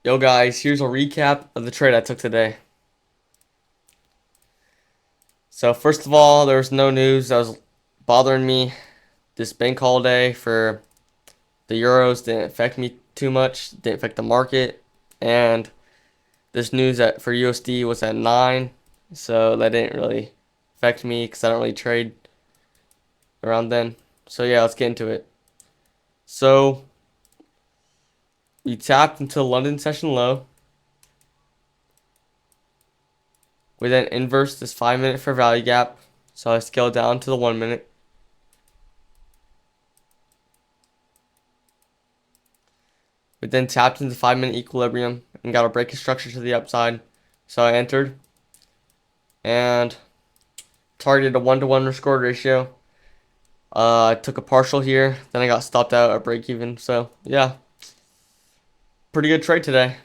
Yo guys, here's a recap of the trade I took today. So first of all, there was no news that was bothering me. This bank holiday for the euros didn't affect me too much, didn't affect the market. And this news that for USD was at 9, so that didn't really affect me because I don't really trade around then. So yeah, let's get into it. So we tapped into London session low. We then inversed this 5-minute fair value gap. So I scaled down to the 1-minute. We then tapped into 5-minute equilibrium and got a break structure to the upside. So I entered and targeted a 1-to-1 risk reward ratio. I took a partial here, then I got stopped out at break even. So yeah, pretty good trade today.